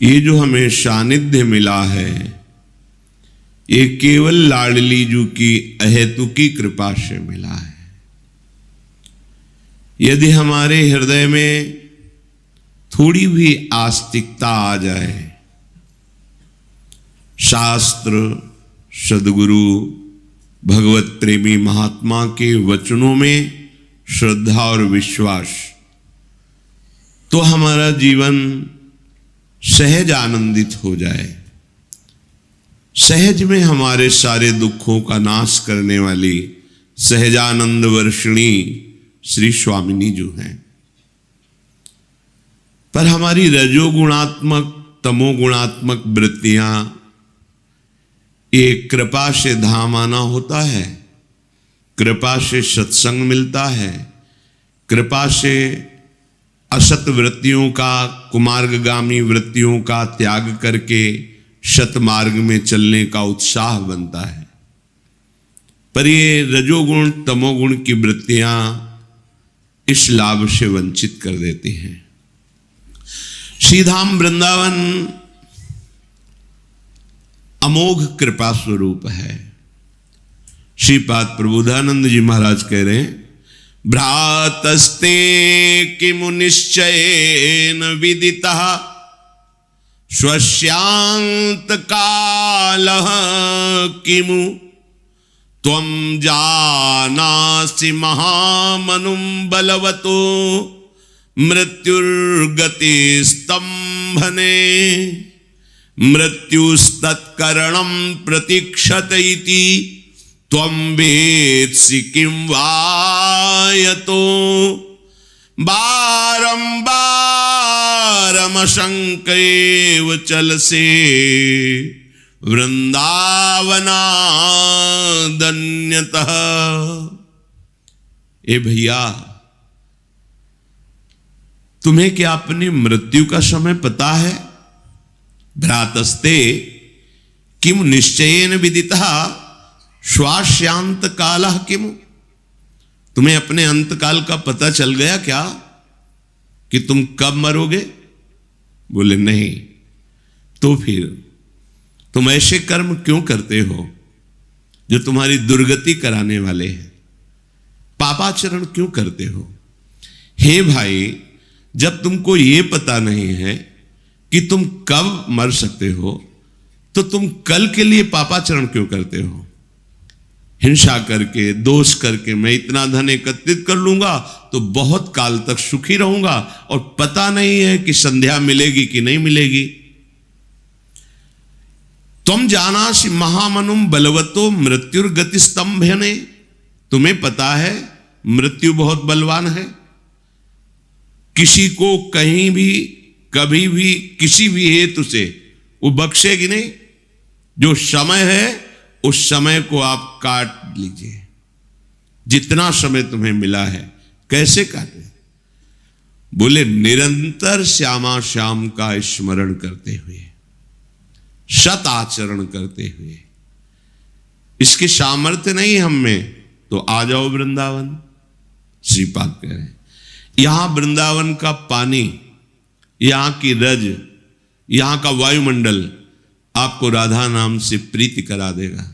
ये जो हमें सानिध्य मिला है, ये केवल लाडली जू की अहेतुकी कृपा से मिला है। यदि हमारे हृदय में थोड़ी भी आस्तिकता आ जाए, शास्त्र, सद्गुरु, भगवत प्रेमी महात्मा के वचनों में श्रद्धा और विश्वास, तो हमारा जीवन सहज आनंदित हो जाए। सहज में हमारे सारे दुखों का नाश करने वाली सहजानंद वर्षिणी श्री स्वामिनी जो हैं। पर हमारी रजोगुणात्मक, तमोगुणात्मक वृत्तियां, ये कृपा से धाम आना होता है, कृपा से सत्संग मिलता है, कृपा से असत वृत्तियों का, कुमार्गगामी वृत्तियों का त्याग करके सतमार्ग में चलने का उत्साह बनता है। पर ये रजोगुण, तमोगुण की वृत्तियां इस लाभ से वंचित कर देती हैं। श्रीधाम वृंदावन अमोघ कृपा स्वरूप है। श्रीपाद प्रबोधानंद जी महाराज कह रहे हैं, भ्रातस्ते किमु निश्चयेन विदितः स्वस्यांत कालः किमु त्वं जानासि महामनुं बलवतो मृत्युर्गतिस्तंभने मृत्युस्तत्करणं प्रतीक्षत इति त्वं वेत्सि किं वायतो बारंबारमशंकैव चलसे वृंदावनादन्यतः। ए भैया, तुम्हें क्या अपनी मृत्यु का समय पता है? भ्रातस्ते किम निश्चयेन विदितः श्वास्यांत कालः किम। तुम्हें अपने अंतकाल का पता चल गया क्या कि तुम कब मरोगे? बोले नहीं। तो फिर तुम ऐसे कर्म क्यों करते हो जो तुम्हारी दुर्गति कराने वाले हैं? पापाचरण क्यों करते हो? हे भाई, जब तुमको ये पता नहीं है कि तुम कब मर सकते हो, तो तुम कल के लिए पापाचरण क्यों करते हो? हिंसा करके, दोष करके मैं इतना धन एकत्रित कर लूंगा तो बहुत काल तक सुखी रहूंगा, और पता नहीं है कि संध्या मिलेगी कि नहीं मिलेगी। तुम जानासि महामनुम बलवतो मृत्युर्गति स्तंभने। तुम्हें पता है मृत्यु बहुत बलवान है, किसी को कहीं भी, कभी भी, किसी भी हेतु से वो बख्शेगी नहीं। जो समय है उस समय को आप काट लीजिए। जितना समय तुम्हें मिला है कैसे काटे? बोले निरंतर श्यामा श्याम का स्मरण करते हुए, सत आचरण करते हुए। इसकी सामर्थ्य नहीं हम में तो आ जाओ वृंदावन। श्रीपाद कह रहे हैं, यहां वृंदावन का पानी, यहां की रज, यहां का वायुमंडल आपको राधा नाम से प्रीति करा देगा।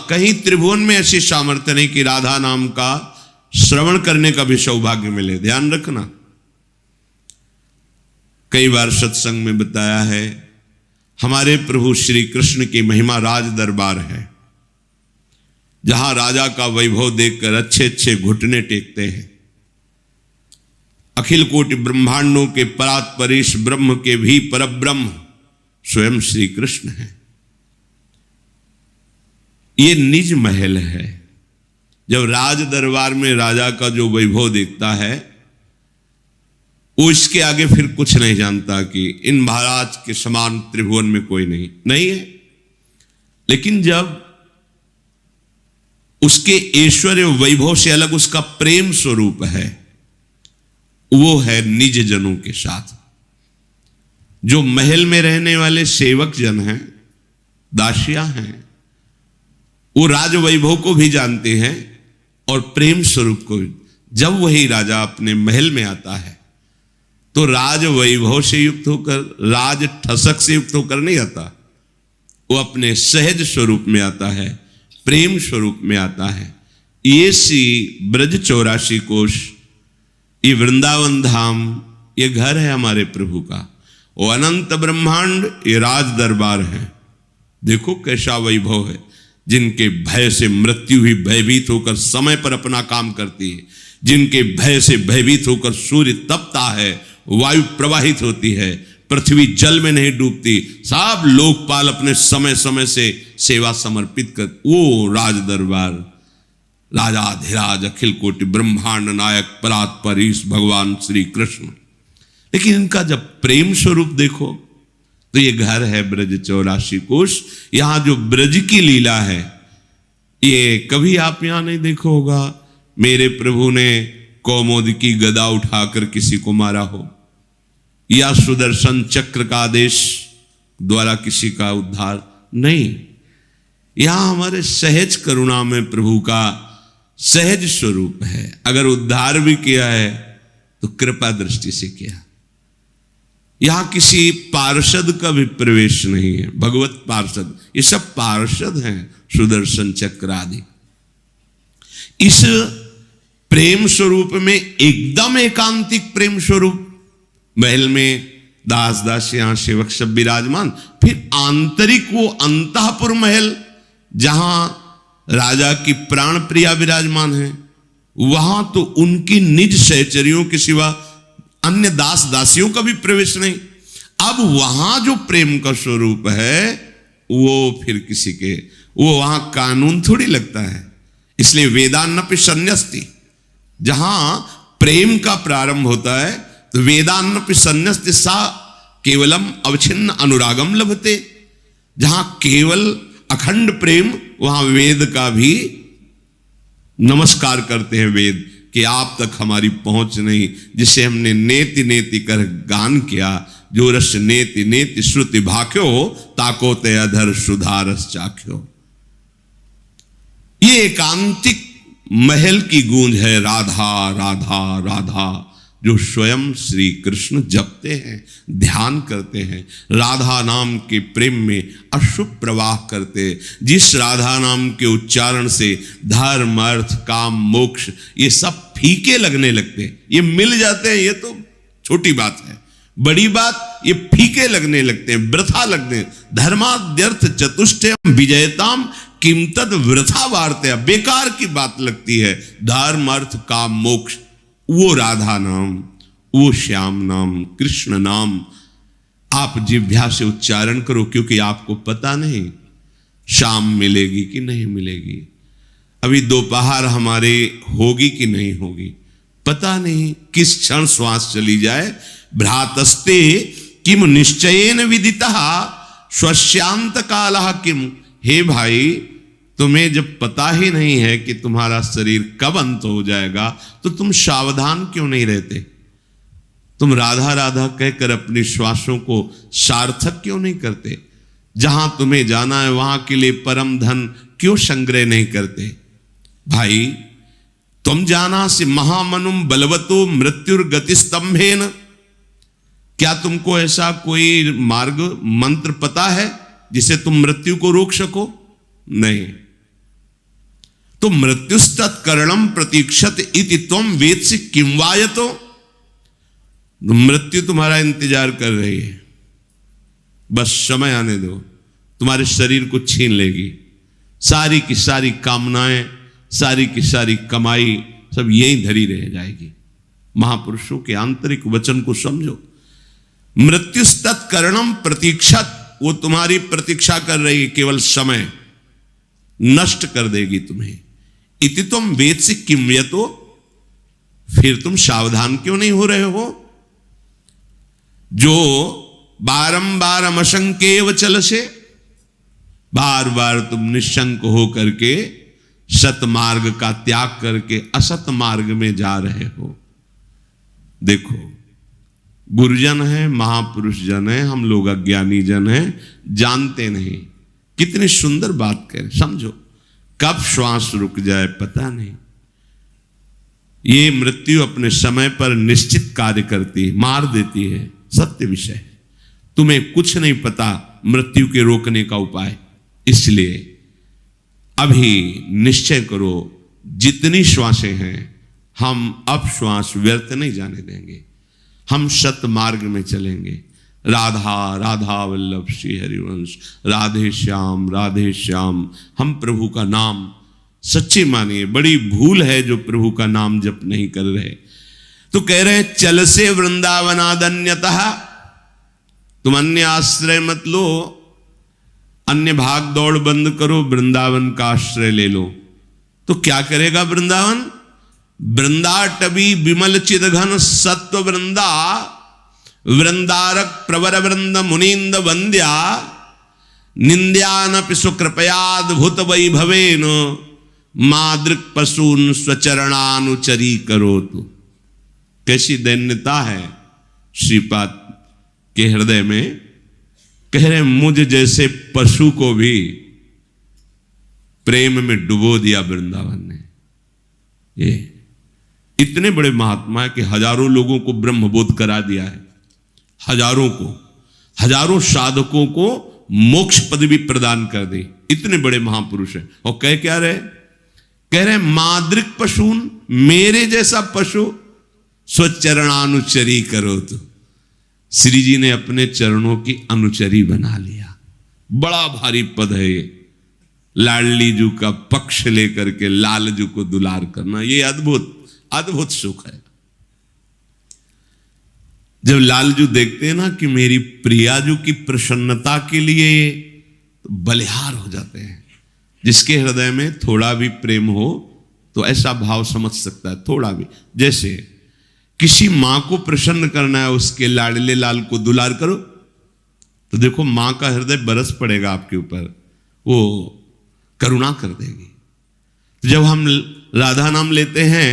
कहीं त्रिभुवन में ऐसी सामर्थ्य नहीं कि राधा नाम का श्रवण करने का भी सौभाग्य मिले। ध्यान रखना, कई बार सत्संग में बताया है, हमारे प्रभु श्री कृष्ण की महिमा राज दरबार है, जहां राजा का वैभव देखकर अच्छे अच्छे घुटने टेकते हैं। अखिल कोटि ब्रह्मांडों के परात्परीश ब्रह्म के भी परब्रह्म स्वयं श्री कृष्ण है। ये निज महल है। जब राज दरबार में राजा का जो वैभव देखता है, वो इसके आगे फिर कुछ नहीं जानता कि इन महाराज के समान त्रिभुवन में कोई नहीं है। लेकिन जब उसके ऐश्वर्य वैभव से अलग उसका प्रेम स्वरूप है, वो है निज जनों के साथ। जो महल में रहने वाले सेवक जन हैं, दासियां हैं, वो राज वैभव को भी जानते हैं और प्रेम स्वरूप को। जब वही राजा अपने महल में आता है तो राज वैभव से युक्त होकर, राज ठसक से युक्त होकर नहीं आता, वो अपने सहज स्वरूप में आता है, प्रेम स्वरूप में आता है। ये सी ब्रज 84 कोश, ये वृंदावन धाम, ये घर है हमारे प्रभु का। वो अनंत ब्रह्मांड ये राज दरबार है। देखो कैसा वैभव है। जिनके भय से मृत्यु ही भयभीत होकर समय पर अपना काम करती है, जिनके भय से भयभीत होकर सूर्य तपता है, वायु प्रवाहित होती है, पृथ्वी जल में नहीं डूबती, सब लोकपाल अपने समय समय से सेवा समर्पित कर, वो राज दरबार, राजाधिराज अखिल कोटि ब्रह्मांड नायक परात्पर ईश भगवान श्री कृष्ण। लेकिन इनका जब प्रेम स्वरूप देखो तो ये घर है ब्रज 84 कोश। यहां जो ब्रज की लीला है, ये कभी आप यहां नहीं देखो होगा मेरे प्रभु ने कौमुद की गदा उठाकर किसी को मारा हो, या सुदर्शन चक्र का आदेश द्वारा किसी का उद्धार नहीं। यहां हमारे सहज करुणा में प्रभु का सहज स्वरूप है। अगर उद्धार भी किया है तो कृपा दृष्टि से किया। यहां किसी पार्षद का भी प्रवेश नहीं है, भगवत पार्षद, ये सब पार्षद हैं, सुदर्शन चक्र आदि। इस प्रेम स्वरूप में एकदम एकांतिक प्रेम स्वरूप, महल में दास दासियां सेवक सब विराजमान, फिर आंतरिक वो अंतःपुर महल जहां राजा की प्राण प्रिया विराजमान है, वहां तो उनकी निज सहचरियों के सिवा अन्य दास दासियों का भी प्रवेश नहीं। अब वहां जो प्रेम का स्वरूप है वो फिर किसी के, वो वहां कानून थोड़ी लगता है। इसलिए वेदान्नपि सन्न्यस्ति, जहां प्रेम का प्रारंभ होता है तो वेदान्नपि सन्न्यस्ति सा केवलम अवच्छिन्न अनुरागम लभते। जहां केवल अखंड प्रेम, वहां वेद का भी नमस्कार करते हैं वेद कि आप तक हमारी पहुंच नहीं, जिसे हमने नेति नेति कर गान किया, जो रस नेति नेति श्रुति भाख्यो ताको ते अधर सुधारस चाख्यो। ये एकांतिक महल की गूंज है, राधा राधा राधा, जो स्वयं श्री कृष्ण जपते हैं, ध्यान करते हैं, राधा नाम के प्रेम में अशुभ प्रवाह करते। जिस राधा नाम के उच्चारण से धर्म अर्थ काम मोक्ष ये सब फीके लगने लगते, ये मिल जाते हैं, ये तो छोटी बात है। बड़ी बात ये फीके लगने लगते हैं, वृथा लगने। धर्माद्यर्थ चतुष्टयम विजयताम किम तद वृथा वार्तया, बेकार की बात लगती है। धर्म अर्थ काम मोक्ष, वो राधा नाम, वो श्याम नाम, कृष्ण नाम आप जिह्वा से उच्चारण करो, क्योंकि आपको पता नहीं शाम मिलेगी कि नहीं मिलेगी, अभी दोपहर हमारे होगी कि नहीं होगी, पता नहीं किस क्षण श्वास चली जाए। भ्रातस्ते किम निश्चयेन विदितः स्वस्यांत कालः किम। हे भाई, तुम्हें जब पता ही नहीं है कि तुम्हारा शरीर कब अंत हो जाएगा तो तुम सावधान क्यों नहीं रहते? तुम राधा राधा कहकर अपनी श्वासों को सार्थक क्यों नहीं करते? जहां तुम्हें जाना है वहां के लिए परम धन क्यों संग्रह नहीं करते? भाई, तुम जाना से महामनुम बलवतो मृत्युर्गति स्तंभेन। क्या तुमको ऐसा कोई मार्ग मंत्र पता है जिसे तुम मृत्यु को रोक सको? नहीं। तो मृत्युस्तत्करणम प्रतीक्षत इति त्वम वेत्सि किम वायतो। मृत्यु तुम्हारा इंतजार कर रही है, बस समय आने दो, तुम्हारे शरीर को छीन लेगी। सारी की सारी कामनाएं, सारी की सारी कमाई सब यहीं धरी रह जाएगी। महापुरुषों के आंतरिक वचन को समझो। मृत्युस्तत्करणम प्रतीक्षत, वो तुम्हारी प्रतीक्षा कर रही है, केवल समय नष्ट कर देगी तुम्हें। इति तुम वेत्सि किम यतो, फिर तुम सावधान क्यों नहीं हो रहे हो? जो बारंबार अमशंकेव चल से, बार बार तुम निशंक हो करके सत मार्ग का त्याग करके असत मार्ग में जा रहे हो। देखो, गुरुजन है, महापुरुष जन है, हम लोग अज्ञानी जन हैं, जानते नहीं। कितनी सुंदर बात करें, समझो। कब श्वास रुक जाए पता नहीं। ये मृत्यु अपने समय पर निश्चित कार्य करती है, मार देती है, सत्य विषय है। तुम्हें कुछ नहीं पता मृत्यु के रोकने का उपाय। इसलिए अभी निश्चय करो, जितनी श्वासें हैं हम अब श्वास व्यर्थ नहीं जाने देंगे, हम सत मार्ग में चलेंगे। राधा राधा वल्लभ श्री हरिवंश, राधे श्याम, हम प्रभु का नाम सच्चे मानिए। बड़ी भूल है जो प्रभु का नाम जप नहीं कर रहे। तो कह रहे चल से वृंदावनादन्यतः, तुम अन्य आश्रय मत लो, अन्य भाग दौड़ बंद करो, वृंदावन का आश्रय ले लो। तो क्या करेगा वृंदावन? वृंदाटवी विमल चिदघन सत्व वृंदा, वृंदारक प्रवर वृंद मुनींद वंद्या, निंद्यानपि सुकृपयाद्भुत वैभवेन, मादृक पशून स्वचरणानुचरी करो। तो कैसी दैन्यता है श्रीपाद के हृदय में। कह रहे मुझ जैसे पशु को भी प्रेम में डुबो दिया वृंदावन ने। ये इतने बड़े महात्मा है कि हजारों लोगों को ब्रह्मबोध करा दिया है, हजारों साधकों को मोक्ष पदवी प्रदान कर दी। इतने बड़े महापुरुष हैं। और कह क्या रहे? कह रहे मादृक पशून, मेरे जैसा पशु स्वचरणानुचरी करो। तो श्री जी ने अपने चरणों की अनुचरी बना लिया। बड़ा भारी पद है ये, लाडली जू का पक्ष लेकर के लालजू को दुलार करना। ये अद्भुत सुख है। जब लालजू देखते हैं ना कि मेरी प्रियाजू की प्रसन्नता के लिए तो बलिहार हो जाते हैं। जिसके हृदय में थोड़ा भी प्रेम हो तो ऐसा भाव समझ सकता है, थोड़ा भी। जैसे किसी मां को प्रसन्न करना है, उसके लाडले लाल को दुलार करो तो देखो मां का हृदय बरस पड़ेगा आपके ऊपर, वो करुणा कर देगी। जब हम राधा नाम लेते हैं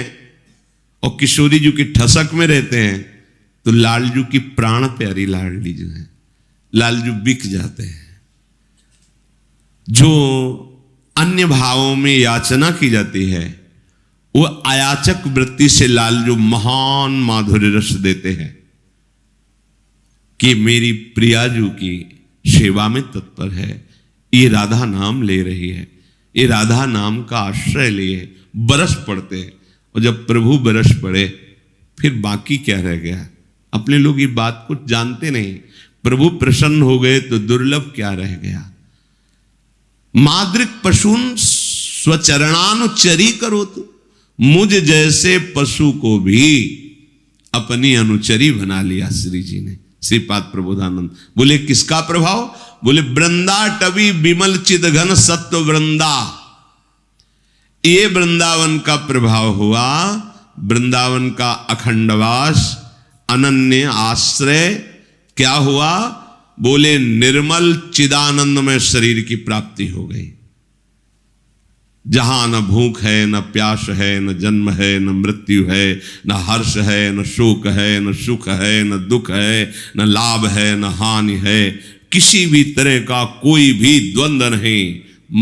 और किशोरी जी की ठसक में रहते हैं तो लालजू की प्राण प्यारी लाडली जो है, लालजू बिक जाते हैं। जो अन्य भावों में याचना की जाती है वो अयाचक वृत्ति से लालजू महान माधुर्य रस देते हैं कि मेरी प्रियाजू की सेवा में तत्पर है, ये राधा नाम ले रही है, ये राधा नाम का आश्रय लिए बरस पड़ते हैं। और जब प्रभु बरस पड़े फिर बाकी क्या रह गया? अपने लोग ये बात कुछ जानते नहीं। प्रभु प्रसन्न हो गए तो दुर्लभ क्या रह गया? मादृक पशून स्वचरणानुचरी करो। तो मुझ जैसे पशु को भी अपनी अनुचरी बना लिया श्री जी ने। श्रीपाद प्रबोधानंद बोले किसका प्रभाव? बोले वृंदाटवी विमल चिदघन सत्व वृंदा, ये वृंदावन का प्रभाव हुआ। वृंदावन का अखंडवास, अनन्य आश्रय क्या हुआ? बोले निर्मल चिदानंदमय शरीर की प्राप्ति हो गई, जहां न भूख है, न प्यास है, न जन्म है, न मृत्यु है, न हर्ष है, न शोक है, न सुख है, न दुख है, न लाभ है, न हानि है, किसी भी तरह का कोई भी द्वंद्व नहीं।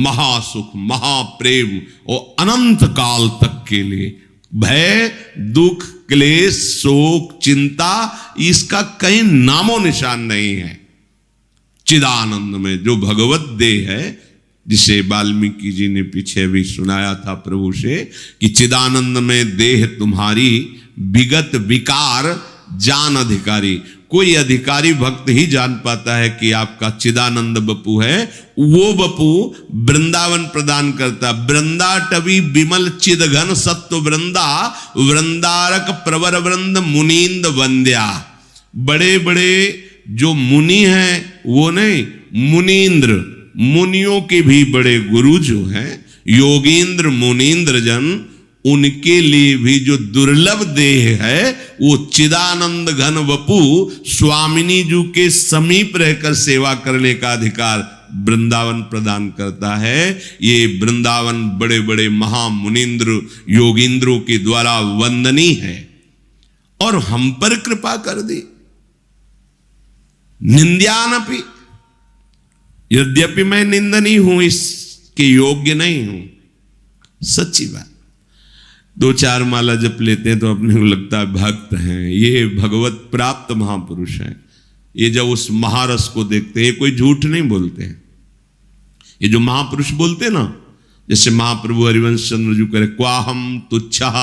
महासुख, महाप्रेम और अनंत काल तक के लिए भय, दुख, क्लेश, शोक, चिंता, इसका कहीं नामो निशान नहीं है। चिदानंद में जो भगवत देह है, जिसे वाल्मीकि जी ने पीछे भी सुनाया था प्रभु से कि चिदानंद में देह तुम्हारी विगत विकार जान अधिकारी। कोई अधिकारी भक्त ही जान पाता है कि आपका चिदानंद बपू है। वो बपू वृंदावन प्रदान करता। वृंदाटवी विमल चिदघन सत्व वृंदा, वृंदारक प्रवर वृंद मुनींद वंद्या। बड़े बड़े जो मुनि हैं वो नहीं, मुनींद्र, मुनियों के भी बड़े गुरु जो हैं, योगींद्र मुनींद्र जन, उनके लिए भी जो दुर्लभ देह है वो चिदानंद घन वपु स्वामिनी जी के समीप रहकर सेवा करने का अधिकार वृंदावन प्रदान करता है। ये वृंदावन बड़े बड़े महामुनींद्र योगींद्रों के द्वारा वंदनीय है और हम पर कृपा कर दी। निंद्यानपि, यद्यपि मैं निंदनीय हूं, इसके योग्य नहीं हूं, सच्ची बात। 2-4 माला जप लेते हैं तो अपने को लगता है भक्त हैं, ये भगवत प्राप्त महापुरुष हैं। ये जब उस महारस को देखते हैं, कोई झूठ नहीं बोलते हैं। ये जो महापुरुष बोलते हैं ना, जैसे महाप्रभु हरिवंश चंद्र जी करे, क्वाहम तुच्छः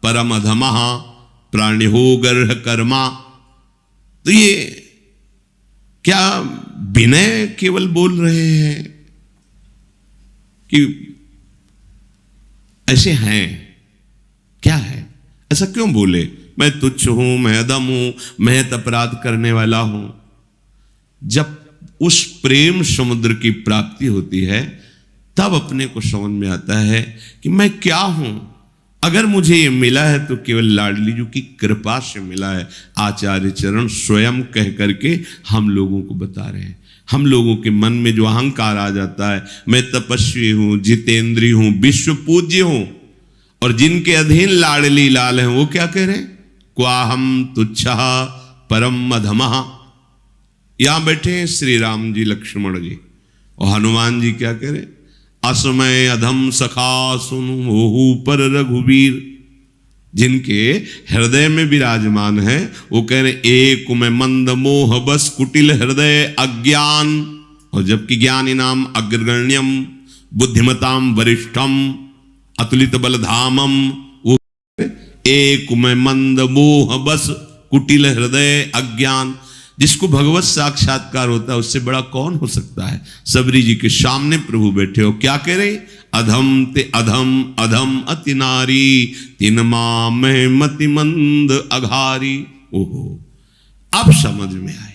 परम अधमः प्राणिहो गर्ह कर्मा। तो ये क्या विनय केवल बोल रहे हैं कि ऐसे हैं? क्या है? ऐसा क्यों बोले? मैं तुच्छ हूं, मैं अधम हूं, मैं अपराध करने वाला हूं। जब उस प्रेम समुद्र की प्राप्ति होती है तब अपने को समझ में आता है कि मैं क्या हूं। अगर मुझे ये मिला है तो केवल लाडली जी की कृपा से मिला है। आचार्य चरण स्वयं कह करके हम लोगों को बता रहे हैं। हम लोगों के मन में जो अहंकार आ जाता है, मैं तपस्वी हूं, जितेंद्रीय हूं, विश्व पूज्य हूं, और जिनके अधीन लाडली लाल हैं वो क्या कह रहे हैं? क्वाहम तुच्छः परम अधमः। यहां बैठे हैं श्री राम जी, लक्ष्मण जी, और हनुमान जी क्या कह रहे? असमय अधम सखा सुनु मोहू पर रघुवीर। जिनके हृदय में विराजमान है वो कह रहे एक में मंद मोह बस कुटिल हृदय अज्ञान। और जबकि ज्ञानी नाम अग्रगण्यम बुद्धिमताम वरिष्ठम अतुलित बलधामम, वो एक में मंद मोह बस कुटिल हृदय अज्ञान। जिसको भगवत साक्षात्कार होता है उससे बड़ा कौन हो सकता है? सबरी जी के सामने प्रभु बैठे हो, क्या कह रहे? अधम ते अधम अधम अति नारी तिन में मति मंद अघारी। ओहो, अब समझ में आए।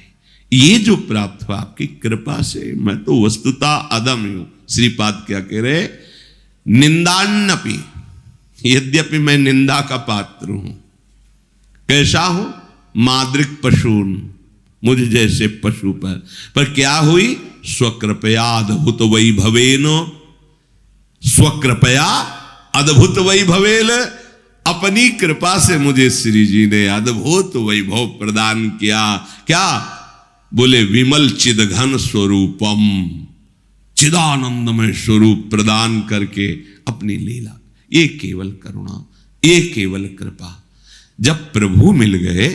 ये जो प्राप्त हुआ आपकी कृपा से, मैं तो वस्तुतः अधम हूं। श्रीपाद क्या कह रहे? निंदान्नपि, यद्यपि मैं निंदा का पात्र हूं। कैसा हूं? माद्रिक पशून, मुझ जैसे पशु पर क्या हुई? स्वकृपया अद्भुत वैभवेन, स्वकृपया अद्भुत वैभवेन। अपनी कृपा से मुझे श्री जी ने अद्भुत वैभव प्रदान किया। क्या? बोले विमल चिदघन स्वरूपम, चिदानंदमय स्वरूप प्रदान करके अपनी लीला। ये केवल करुणा, ये केवल कृपा। जब प्रभु मिल गए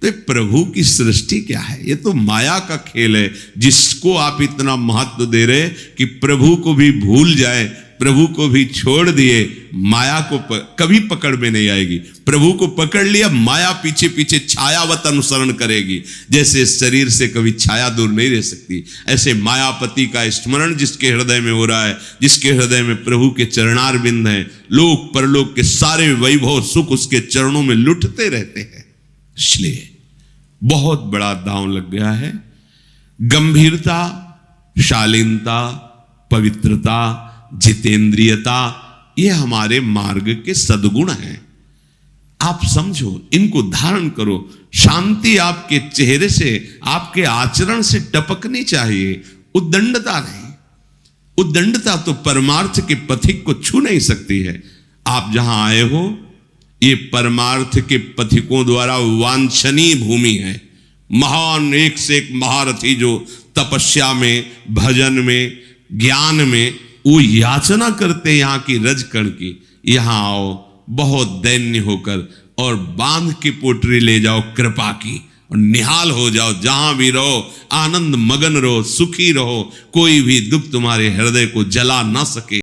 तो प्रभु की सृष्टि क्या है? ये तो माया का खेल है, जिसको आप इतना महत्व दे रहे कि प्रभु को भी भूल जाए, प्रभु को भी छोड़ दिए। माया को कभी पकड़ में नहीं आएगी। प्रभु को पकड़ लिया, माया पीछे पीछे छायावत अनुसरण करेगी। जैसे शरीर से कभी छाया दूर नहीं रह सकती, ऐसे मायापति का स्मरण जिसके हृदय में हो रहा है, जिसके हृदय में प्रभु के चरणार बिंद हैं, लोक परलोक के सारे वैभव सुख उसके चरणों में लुटते रहते हैं। इसलिए बहुत बड़ा दांव लग गया है। गंभीरता, शालीनता, पवित्रता, जितेंद्रियता, ये हमारे मार्ग के सद्गुण हैं। आप समझो, इनको धारण करो। शांति आपके चेहरे से, आपके आचरण से टपकनी चाहिए, उद्दंडता नहीं। उद्दंडता तो परमार्थ के पथिक को छू नहीं सकती है। आप जहां आए हो ये परमार्थ के पथिकों द्वारा वांछनीय भूमि है। महान, एक से एक महारथी जो तपस्या में, भजन में, ज्ञान में वो याचना करते यहां की रजकण की। यहां आओ बहुत दैन्य होकर और बांध के पोटरी ले जाओ कृपा की, और निहाल हो जाओ। जहां भी रहो आनंद मगन रहो, सुखी रहो। कोई भी दुख तुम्हारे हृदय को जला ना सके।